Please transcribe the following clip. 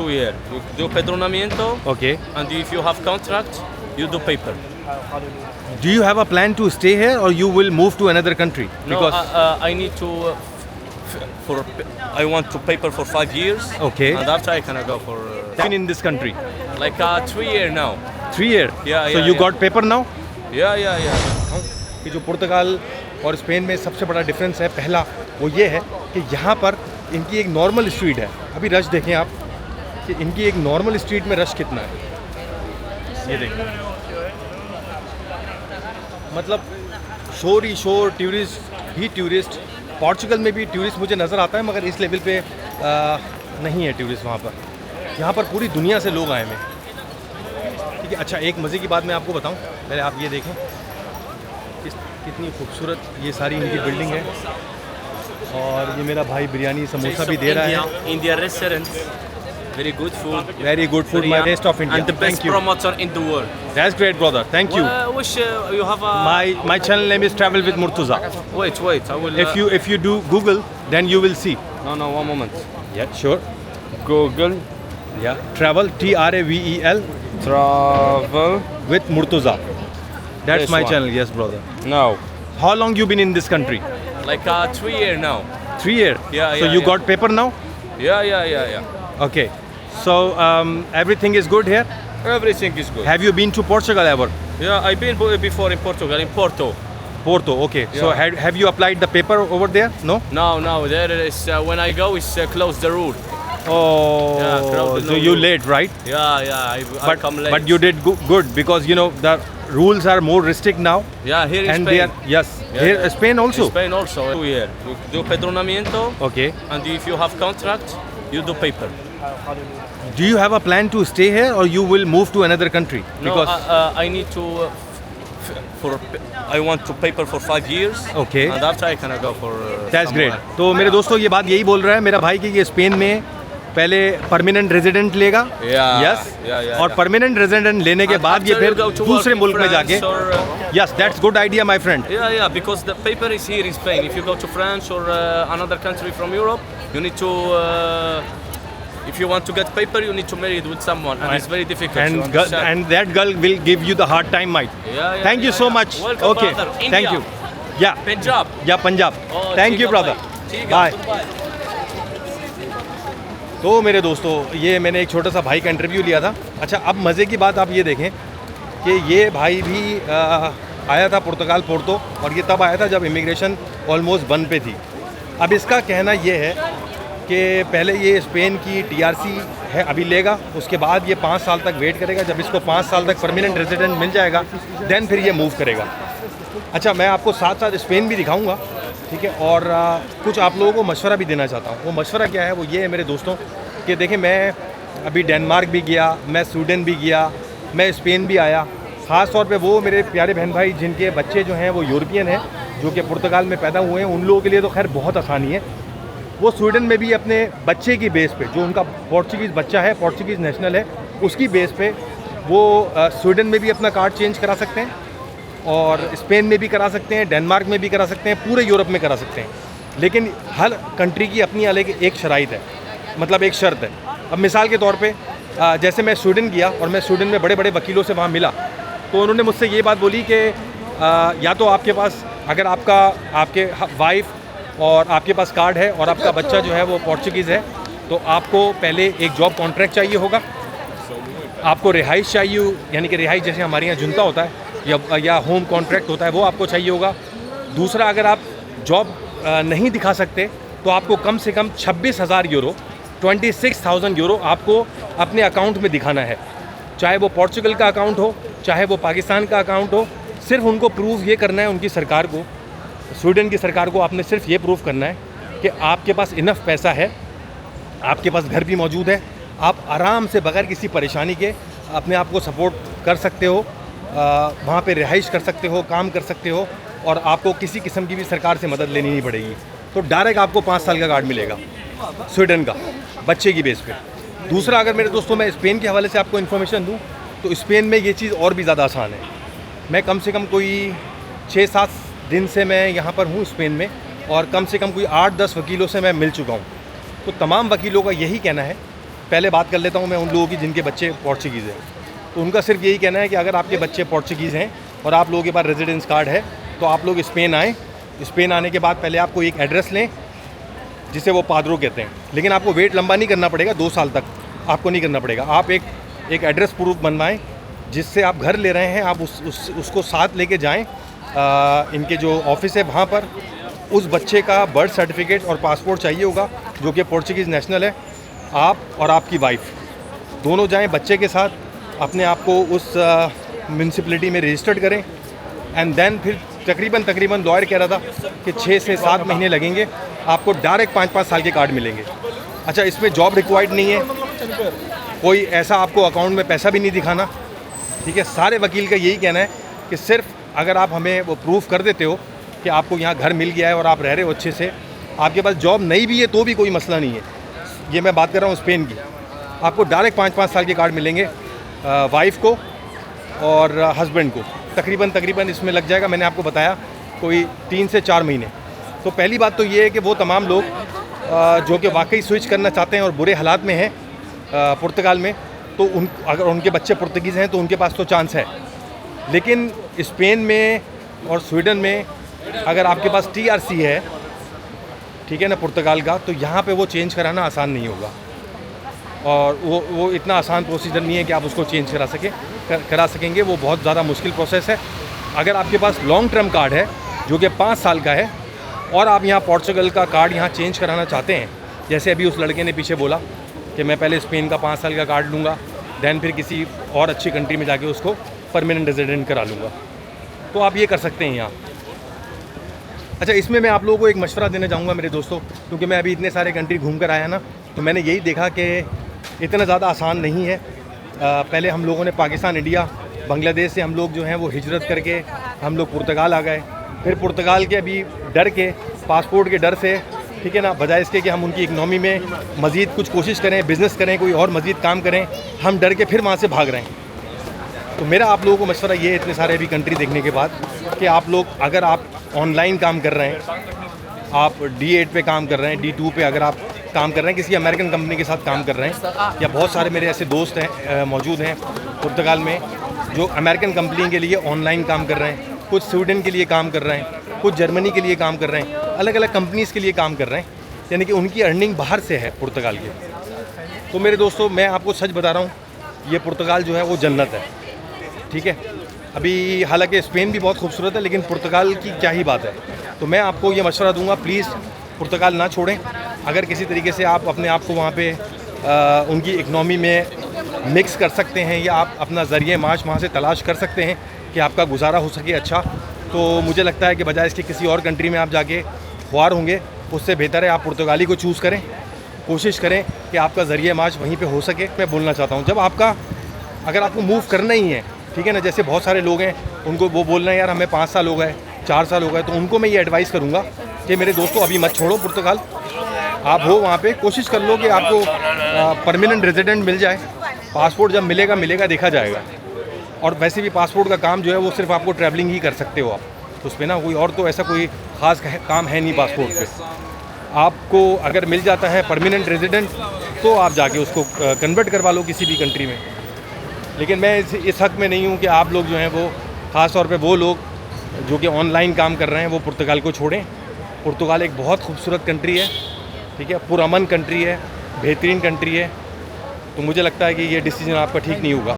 2 years. You do pedronamiento, Okay. and if you have contract, you do paper. Do you have a plan to stay here or you will move to another country? No, I need to. I want to paper for 5 years. Okay. And after I can go for Been in this country like 3 years now. 3 years. Yeah, So yeah, you yeah. got paper now? Yeah. कि जो पुर्तगाल और Spain में सबसे बड़ा difference है पहला वो ये है कि यहाँ पर इनकी एक नॉर्मल स्ट्रीट है। अभी रश देखें आप कि इनकी एक नॉर्मल स्ट्रीट में रश कितना है, ये देखें। मतलब शोर ही शोर, टूरिस्ट ही टूरिस्ट। पोर्चुगल में भी टूरिस्ट मुझे नज़र आता है मगर इस लेवल पे नहीं है टूरिस्ट वहाँ पर। यहाँ पर पूरी दुनिया से लोग आए हुए हैं। ठीक है, अच्छा एक मज़े की बात मैं आपको बताऊँ, पहले आप ये देखें कितनी खूबसूरत ये सारी इनकी बिल्डिंग है। और ये मेरा भाई बिरयानी समोसा भी दे रहा है। India restaurant, very good food. Very good food, my taste of India. And the best Thank you. promoter in the world. That's great, brother. Thank you. Wish you have a. My channel name is Travel with Murtuza. Wait. I will. If you do Google, then you will see. No, one moment. Yeah, sure. Google Yeah, Travel TRAVEL travel. with Murtuza. That's This my one. channel. Yes, brother. No, How long you been in this country? like 3 years now. 3 years. Yeah, So yeah, you yeah. got paper now? Yeah. Okay. So everything is good here. Everything is good. Have you been to Portugal ever? Yeah, I've been before in Portugal, in Porto. Porto. Okay. So Yeah. have you applied the paper over there? No. No, there is. When I go, it's close the road. Oh. Yeah, crowded So no you road. late, right? Yeah. I come late. But you did good because you know the rules are more strict now. Yeah, here in And Spain. they are yes. Yeah, Here yeah. Spain also. Spain also. 2 years. You do pedronamiento, Okay. and if you have contract, you do paper. Do you have a plan to stay here or you will move to another country? No, Because I need to. I want to paper for 5 years. Okay. And after I can go for. That's great. somewhere. तो मेरे दोस्तों ये बात यही बोल रहा है मेरा भाई कि ये स्पेन में पहले परमानेंट रेजिडेंट लेगा। Yeah, yes. yeah. और परमानेंट रेजिडेंट लेने के And बाद ये after फिर you go to दूसरे work in मुल्क में जाके France or, yes that's good idea my friend. Yeah, because the paper is here in Spain. If you go to France or another country from Europe, you need to. If you want to get paper, you need to marry it with someone, and it's very difficult. you understand? and that girl will give you the hard time, mate. Yeah, Thank you yeah, so yeah. much. Welcome, Okay. brother. Thank India. you. Yeah. Punjab. Yeah, Punjab. Oh, Thank ठीक you, है brother. भाई, ठीक है, Bye. goodbye. तो मेरे दोस्तों ये मैंने एक छोटा सा भाई का इंटरव्यू लिया था। अच्छा अब मज़े की बात आप ये देखें कि ये भाई भी आया था पुर्तगाल पोर्तो और ये तब आया था जब इमिग्रेशन ऑलमोस्ट बंद पे थी। अब इसका कहना ये है कि पहले ये स्पेन की टीआरसी है अभी लेगा, उसके बाद ये 5 साल तक वेट करेगा। जब इसको 5 साल तक परमानेंट रेजिडेंट मिल जाएगा देन फिर ये मूव करेगा। अच्छा मैं आपको साथ साथ स्पेन भी दिखाऊंगा, ठीक है, और कुछ आप लोगों को मशवरा भी देना चाहता हूँ। वो मशवरा क्या है वो ये है मेरे दोस्तों कि देखिए मैं अभी डेनमार्क भी गया, मैं स्वीडन भी गया, मैं स्पेन भी आया। ख़ास तौर पे वो मेरे प्यारे बहन भाई जिनके बच्चे जो हैं वो यूरोपियन हैं जो कि पुर्तगाल में पैदा हुए हैं, उन लोगों के लिए तो खैर बहुत आसानी है। वो स्वीडन में भी अपने बच्चे की बेस पे जो उनका पोर्चुगीज़ बच्चा है, पोर्चुगीज़ नेशनल है, उसकी बेस पे वो स्वीडन में भी अपना कार्ड चेंज करा सकते हैं और स्पेन में भी करा सकते हैं, डेनमार्क में भी करा सकते हैं, पूरे यूरोप में करा सकते हैं। लेकिन हर कंट्री की अपनी अलग एक शराइत है, मतलब एक शर्त है। अब मिसाल के तौर पे जैसे मैं स्वीडन गया और मैं स्वीडन में बड़े बड़े वकीलों से वहाँ मिला तो उन्होंने मुझसे ये बात बोली कि या तो आपके पास अगर आपके वाइफ और आपके पास कार्ड है और आपका बच्चा जो है वो पोर्चुगीज़ है तो आपको पहले एक जॉब कॉन्ट्रैक्ट चाहिए होगा, आपको रिहाइश चाहिए, यानी कि रिहाइश जैसे हमारे यहाँ जुनता होता है या होम कॉन्ट्रैक्ट होता है वो आपको चाहिए होगा। दूसरा अगर आप जॉब नहीं दिखा सकते तो आपको कम से कम 26,000 यूरो 26,000 यूरो आपको अपने अकाउंट में दिखाना है, चाहे वो पोर्चुगल का अकाउंट हो चाहे वो पाकिस्तान का अकाउंट हो। सिर्फ उनको प्रूफ ये करना है, उनकी सरकार को, स्वीडन की सरकार को आपने सिर्फ ये प्रूफ करना है कि आपके पास इनफ पैसा है, आपके पास घर भी मौजूद है, आप आराम से बगैर किसी परेशानी के अपने आप को सपोर्ट कर सकते हो, वहाँ पे रिहाइश कर सकते हो, काम कर सकते हो और आपको किसी किस्म की भी सरकार से मदद लेनी नहीं पड़ेगी। तो डायरेक्ट आपको 5 साल का कार्ड मिलेगा स्वीडन का बच्चे की बेस पे। दूसरा अगर मेरे दोस्तों मैं स्पेन के हवाले से आपको इन्फॉर्मेशन दूँ तो स्पेन में ये चीज़ और भी ज़्यादा आसान है। मैं कम से कम कोई 6-7 दिन से मैं यहाँ पर हूँ स्पेन में और कम से कम कोई 8-10 वकीलों से मैं मिल चुका हूँ। तो तमाम वकीलों का यही कहना है पहले बात कर लेता हूँ मैं उन लोगों की जिनके बच्चे पोर्चुगीज़ हैं। तो उनका सिर्फ यही कहना है कि अगर आपके बच्चे पोर्चुगीज़ हैं और आप लोगों के पास रेजिडेंस कार्ड है तो आप लोग स्पेन आएँ। स्पेन आने के बाद पहले आपको एक एड्रेस लें जिसे वो पाद्रो कहते हैं, लेकिन आपको वेट लंबा नहीं करना पड़ेगा, 2 साल तक आपको नहीं करना पड़ेगा। आप एक एड्रेस प्रूफ बनवाएं जिससे आप घर ले रहे हैं, आप उसको साथ लेके जाएं। इनके जो ऑफिस है वहाँ पर उस बच्चे का बर्थ सर्टिफिकेट और पासपोर्ट चाहिए होगा जो कि पोर्चुगीज़ नेशनल है। आप और आपकी वाइफ दोनों जाएं बच्चे के साथ, अपने आप को उस म्यूनसिपलिटी में रजिस्टर्ड करें एंड देन फिर तकरीबन लॉयर कह रहा था कि 6 से 7 महीने लगेंगे, आपको डायरेक्ट 5-5 साल के कार्ड मिलेंगे। अच्छा, इसमें जॉब रिक्वायर्ड नहीं है, कोई ऐसा आपको अकाउंट में पैसा भी नहीं दिखाना, ठीक है। सारे वकील का यही कहना है कि सिर्फ अगर आप हमें वो प्रूफ कर देते हो कि आपको यहाँ घर मिल गया है और आप रह रहे हो अच्छे से, आपके पास जॉब नहीं भी है तो भी कोई मसला नहीं है। ये मैं बात कर रहा हूँ स्पेन की। आपको डायरेक्ट 5-5 साल के कार्ड मिलेंगे वाइफ को और हस्बैंड को। तकरीबन इसमें लग जाएगा, मैंने आपको बताया, कोई 3 से 4 महीने। तो पहली बात तो ये है कि वो तमाम लोग जो कि वाकई स्विच करना चाहते हैं और बुरे हालात में हैं पुर्तगाल में, तो अगर उनके बच्चे पुर्तगीज़ हैं तो उनके पास तो चांस है। लेकिन स्पेन में और स्वीडन में अगर आपके पास TRC है, ठीक है ना, पुर्तगाल का, तो यहाँ पे वो चेंज कराना आसान नहीं होगा और वो इतना आसान प्रोसीजर नहीं है कि आप उसको चेंज करा सकेंगे। वो बहुत ज़्यादा मुश्किल प्रोसेस है। अगर आपके पास लॉन्ग टर्म कार्ड है जो कि 5 साल का है और आप यहाँ पोर्चुगल का कार्ड यहाँ चेंज कराना चाहते हैं, जैसे अभी उस लड़के ने पीछे बोला कि मैं पहले स्पेन का 5 साल का कार्ड लूँगा, दैन फिर किसी और अच्छी कंट्री में जाके उसको परमानेंट रेजिडेंट करा लूँगा, तो आप ये कर सकते हैं यहाँ। अच्छा, इसमें मैं आप लोगों को एक मशवरा देना चाहूँगा मेरे दोस्तों, क्योंकि मैं अभी इतने सारे कंट्री घूम कर आया ना, तो मैंने यही देखा कि इतना ज़्यादा आसान नहीं है। पहले हम लोगों ने पाकिस्तान, इंडिया, बांग्लादेश से हम लोग जो हैं वो हिजरत करके हम लोग पुर्तगाल आ गए। फिर पुर्तगाल के अभी डर के, पासपोर्ट के डर से, ठीक है ना, बजाय इसके कि हम उनकी इकनॉमी में मज़ीद कुछ कोशिश करें, बिज़नेस करें, कोई और मज़ीद काम करें, हम डर के फिर वहाँ से भाग रहे हैं। तो मेरा आप लोगों को मशवरा ये है, इतने सारे अभी कंट्री देखने के बाद, कि आप लोग अगर आप ऑनलाइन काम कर रहे हैं, आप D8 पे काम कर रहे हैं, D2 पे अगर आप काम कर रहे हैं, किसी अमेरिकन कंपनी के साथ काम कर रहे हैं, या बहुत सारे मेरे ऐसे दोस्त हैं मौजूद हैं पुर्तगाल में जो अमेरिकन कंपनी के लिए ऑनलाइन काम कर रहे हैं, कुछ स्वीडन के लिए काम कर रहे हैं, कुछ जर्मनी के लिए काम कर रहे हैं, अलग अलग कंपनीज़ के लिए काम कर रहे हैं, यानी कि उनकी अर्निंग बाहर से है पुर्तगाल की। तो मेरे दोस्तों, मैं आपको सच बता रहा हूँ, ये पुर्तगाल जो है वो जन्नत है, ठीक है। अभी हालांकि स्पेन भी बहुत खूबसूरत है, लेकिन पुर्तगाल की क्या ही बात है। तो मैं आपको ये मशवरा दूंगा, प्लीज़ पुर्तगाल ना छोड़ें। अगर किसी तरीके से आप अपने आप को वहाँ पे उनकी इकनॉमी में मिक्स कर सकते हैं या आप अपना ज़रिए माश वहाँ से तलाश कर सकते हैं कि आपका गुजारा हो सके अच्छा, तो मुझे लगता है कि बजाय इसके किसी और कंट्री में आप जाके ख्वार होंगे, उससे बेहतर है आप पुर्तगाली को चूज़ करें। कोशिश करें कि आपका ज़रिए माश वहीं पे हो सके। मैं बोलना चाहता हूँ, जब अगर आपको मूव करना ही है, ठीक है ना, जैसे बहुत सारे लोग हैं उनको वो बोल रहे हैं यार हमें 5 साल हो गए, 4 साल हो गए, तो उनको मैं ये एडवाइस करूँगा कि मेरे दोस्तों अभी मत छोड़ो पुर्तगाल, आप हो वहाँ पे, कोशिश कर लो कि आपको परमानेंट रेजिडेंट मिल जाए। पासपोर्ट जब मिलेगा देखा जाएगा। और वैसे भी पासपोर्ट का काम जो है वो सिर्फ आपको ट्रैवलिंग ही कर सकते हो आप, तो उस पर ना कोई और तो ऐसा कोई ख़ास काम है नहीं पासपोर्ट पे। आपको अगर मिल जाता है परमानेंट रेजिडेंट तो आप जाके उसको कन्वर्ट करवा लो किसी भी कंट्री में। लेकिन मैं इस हक़ में नहीं हूँ कि आप लोग जो हैं वो, ख़ास तौर पे वो लोग जो कि ऑनलाइन काम कर रहे हैं, वो पुर्तगाल को छोड़ें। पुर्तगाल एक बहुत खूबसूरत कंट्री है, ठीक है, पुरअमन कंट्री है, बेहतरीन कंट्री है। तो मुझे लगता है कि ये डिसीजन आपका ठीक नहीं होगा।